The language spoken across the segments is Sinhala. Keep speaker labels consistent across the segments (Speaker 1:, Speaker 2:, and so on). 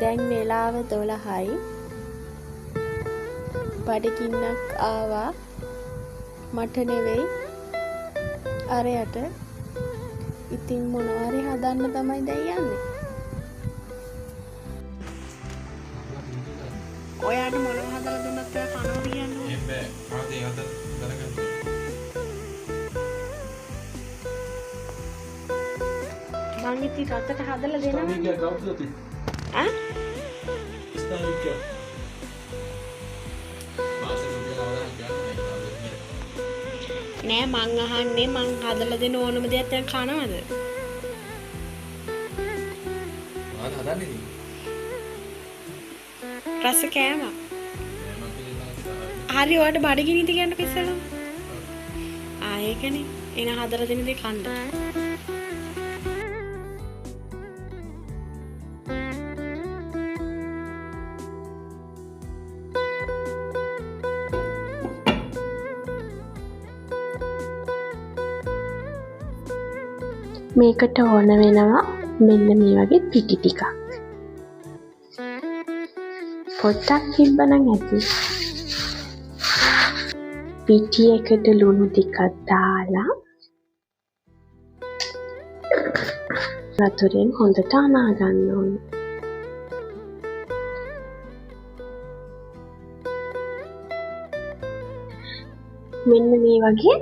Speaker 1: දැන් වෙලාව 12යි. බඩගින්නක් ආවා. මට නෙවෙයි අරයට. ඉතින් මොනවාරි හදන්න තමයි දැන් යන්නේ. ඔයාට මොනව හදලා දුන්නත් ඔයා කනවා කියන්නේ. එහෙම බෑ. කාටේ හද දැනගන්න. මං ඉතින් රටට හදලා දෙනවා. ස්ථානික කවුද? ඈ? ස්ථානික. නෑ මං අහන්නේ මං හදලා දෙන ඕනම දෙයක් දැන් කනවද? මොනවද හදන්නේ? රස කෑම. හරි ඔයාලට බඩගිනිද කියන්නකෝ ඉස්සෙල්ලා. ඒකනේ. එන හදලා දෙන දේ කන්න. මේකට ඕන වෙනවා මෙන්න මේ වගේ පිටි ටිකක්. පොට්ටක් තිබ්බනම් ඇති. පිටි එකට ලුණු ටිකක් දාලා වතුරෙන් හොඳට අනා ගන්න ඕනේ. මෙන්න මේ වගේ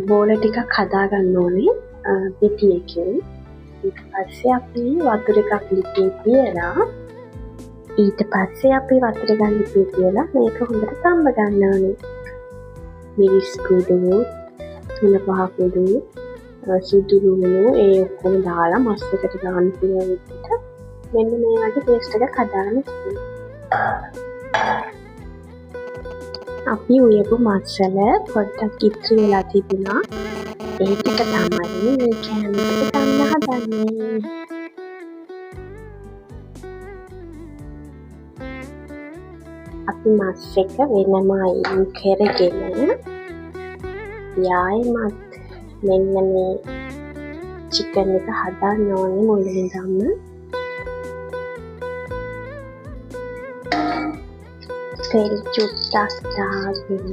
Speaker 1: බෝල ටිකක් හදා ගන්න ඕනේ. පිටි එකෙන් ඊට පස්සේ අපි වතුර එකක් ලිපේ තියලා ඊට පස්සේ අපි වතුර එකක් ලිපේ තියලා මේක හොඳට තම්බ ගන්න ඕනේ. මිරිස් කුඩු, තුන පහ කුඩු, සුදු ලුණු ඒ ඔක්කොම දාලා මස් එකට දාන්න පුළුවන් විදිහට මෙන්න මේ වගේ පේස්ට් එකක් හදාගන්න තියෙනවා. අපි උයපු මස්සල පොඩ්ඩක් ඉතුරු වෙලා තිබුණා. ඒ ටික තමයි මේ කෑමකට ගන්න හදන්නේ. අපි මස් එක වෙනම අයින් කරගෙන යායමත් මෙන්න මේ චිකන් එක හදන්න ඕනේ මුලින්දම. තෙල් චුට්ටක් දාගෙන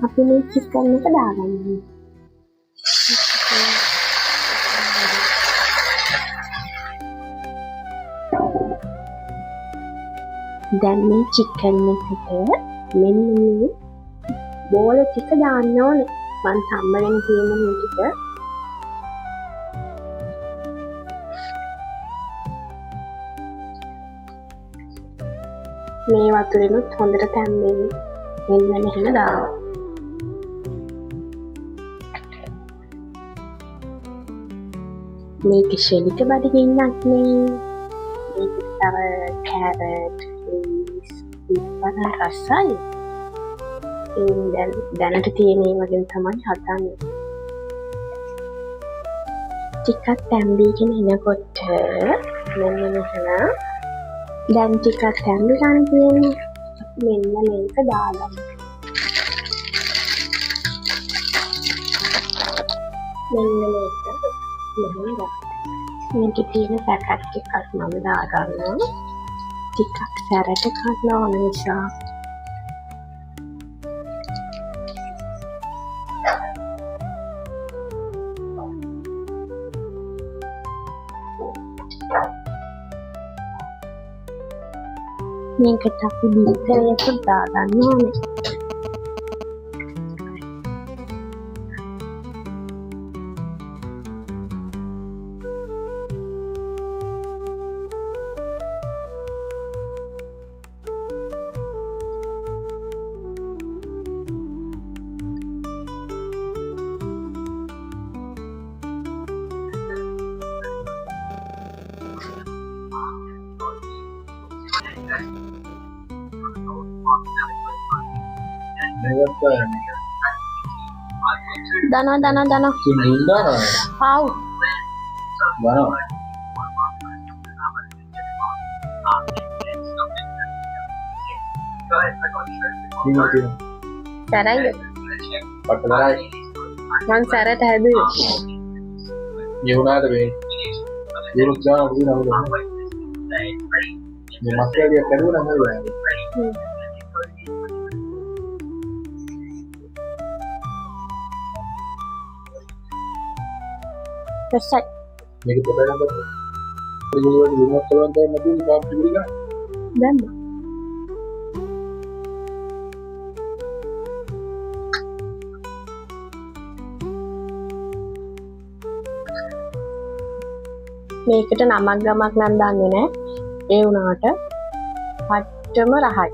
Speaker 1: අපි මේ චිකන් එක දාගන්නවා. දැන් මේ චිකන් එකට මෙන්න මේ බෝල ටික දාන්න ඕනේ. මං සම්මලෙන් තියෙන මේ ටික මේ වතුරෙනුත් හොඳට තැම්බෙන්න මෙන්න මෙහෙම දානවා. මේක ශෙලික බඩගින්නක් නේ. මේක තව කැරට්, රීස්, ඉස්සර රසයි. දැනට තියෙන ඒ වගේ තමයි හදන්නේ. ටිකක් තැම්බීගෙන එනකොට මෙන්න මෙහෙම දැන් ටිකක් තැම්බිලා තියෙන්නේ. මෙන්න මේක දාගන්න. මෙන්න මේක මේක තියෙන පැකට් එකක් මම දාගන්නවා. ටිකක් සැරට කන්න ඕන නිසා. මේකට අපි බිත්තරයක දාගන්න ඕනේ. Dana. Wow. Wow.
Speaker 2: Ini dia.
Speaker 1: සැරයිද?
Speaker 2: Pakai
Speaker 1: මං සැරට හැදුවේ.
Speaker 2: Nhiều nada bem. Dia não já ouviu nada. Mas masih dia kedua nama dia.
Speaker 1: Besar.
Speaker 2: Ni kita dah dapat. Dia rumah kawan tu nanti kamu juga.
Speaker 1: Dan මේකට නමක් ගමක් නම් දන්නේ නැහැ. ඒ වුණාට පට්ටම රහයි.